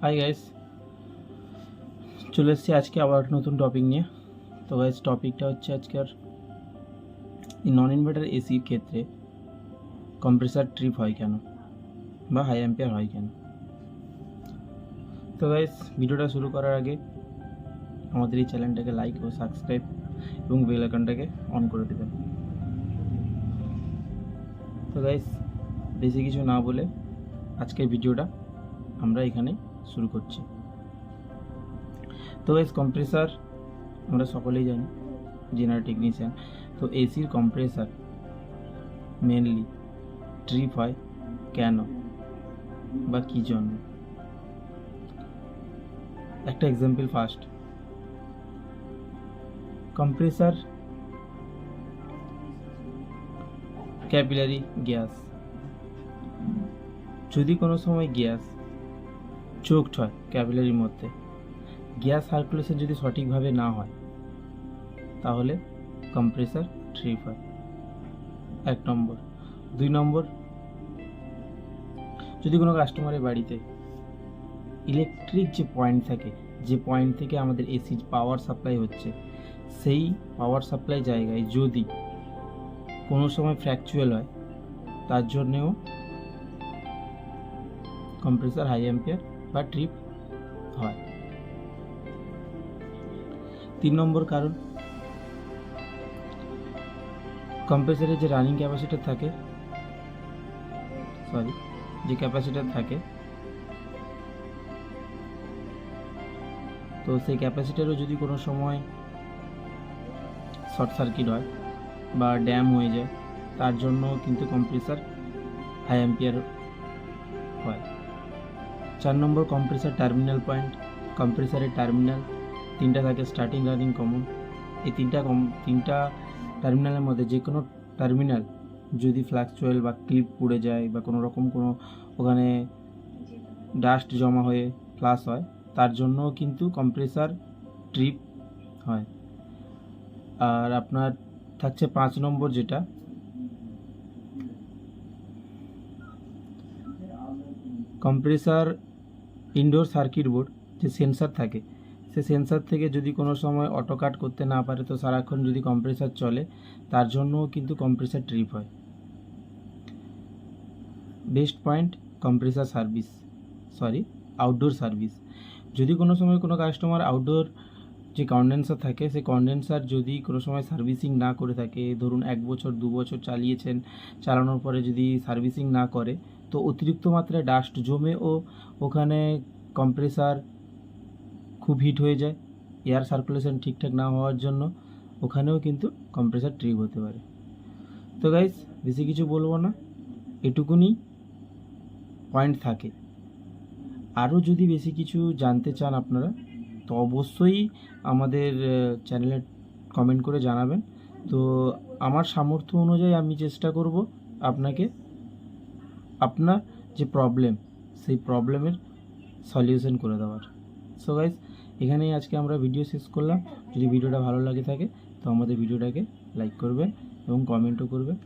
Hi guys, চলে এসেছি আজকে আবার নতুন টপিক নিয়ে। তো গাইস, টপিকটা হচ্ছে আজকের নন ইনভার্টার এসির ক্ষেত্রে কম্প্রেসার ট্রিপ হয় কেন বা হাই অ্যাম্পিয়ার হয় কেন। তো গাইস, ভিডিওটা শুরু করার আগে আমাদের এই চ্যানেলটাকে লাইক ও সাবস্ক্রাইব এবং বেল আইকনটাকে অন করে দেবেন। তো গাইস, বেশি কিছু না বলে আজকের ভিডিওটা আমরা এখানে শুরু করছি। তো গাইস, কম্প্রেসার আমরা সকলেই জানি, জেনারেল টেকনিশিয়ান। তো এসির কম্প্রেসার মেনলি ট্রিপ হয় কেন বা কী জন্য। একটা example first, compressor capillary gas, যদি কোনো সময় গ্যাস চোকড হয় ক্যাপিলারির মধ্যে, গ্যাস সার্কুলেশন যদি সঠিকভাবে না হয় তাহলে কম্প্রেসার ট্রিপ হয়। 1 নম্বর। 2 নম্বর, যদি কোনো কাস্টমারের বাড়িতে ইলেকট্রিক যে পয়েন্ট থাকে, যে পয়েন্ট থেকে আমাদের এসি পাওয়ার সাপ্লাই হচ্ছে, সেই পাওয়ার সাপ্লাই জায়গায় যদি কোনো সময় ফ্র্যাকচুয়াল হয়, তার জন্যেও কম্প্রেসার হাই অ্যাম্পিয়ার বা ট্রিপ হয়। 3 নম্বর কারণ, কম্প্রেসারের যে রানিং ক্যাপাসিটার থাকে, তো সেই ক্যাপাসিটারও যদি কোনো সময় শর্ট সার্কিট হয় বা ড্যাম হয়ে যায়, তার জন্য কিন্তু কম্প্রেসার হাই অ্যাম্পিয়ার হয়। 4 নম্বর, কম্প্রেসার টার্মিনাল পয়েন্ট। কম্প্রেসারের টার্মিনাল 3টা থাকে, স্টার্টিং, রানিং, কমন। এই তিনটা টার্মিনালের মধ্যে যে কোনো টার্মিনাল যদি ফ্ল্যাকচুয়াল বা ক্লিপ পুড়ে যায় বা কোনো রকম কোনো ওখানে ডাস্ট জমা হয়ে ফ্লাশ হয়, তার জন্যও কিন্তু কম্প্রেসার ট্রিপ হয়। আর আপনার থাকছে 5 নম্বর, যেটা কম্প্রেসার ইনডোর সার্কিট বোর্ড যে সেন্সার থাকে, সে সেন্সার থেকে যদি কোনো সময় অটো কাট করতে না পারে, তো সারাক্ষণ যদি কম্প্রেসার চলে, তার জন্যও কিন্তু কম্প্রেসার ট্রিপ হয়। Best point, compressor service, outdoor service. যদি কোনো সময় কোনো কাস্টমার আউটডোর যে কন্ডেন্সার থাকে, সেই কন্ডেন্সার যদি কোনো সময় সার্ভিসিং না করে থাকে, ধরুন 1 বছর 2 বছর চালিয়েছেন, চালানোর পরে যদি সার্ভিসিং না করে, তো অতিরিক্ত মাত্রায় ডাস্ট জমে ও ওখানে কম্প্রেসার খুব হিট হয়ে যায়, এয়ার সার্কুলেশন ঠিকঠাক না হওয়ার জন্য ওখানেও কিন্তু কম্প্রেসার ট্রিপ হতে পারে। তো গাইস, বেশি কিছু বলবো না, এটুকুনি পয়েন্ট থাকে। আরও যদি বেশি কিছু জানতে চান আপনারা, তো অবশ্যই আমাদের চ্যানেলে কমেন্ট করে জানাবেন। তো আমার সামর্থ্য অনুযায়ী আমি চেষ্টা করব আপনাকে আপনার যে প্রবলেম, সেই প্রবলেমের সলিউশন করে দেওয়ার। সো গাইস, এখানেই আজকে আমরা ভিডিও শেষ করলাম। যদি ভিডিওটা ভালো লাগে থাকে তো আমাদের ভিডিওটাকে লাইক করবেন এবং কমেন্টও করবেন।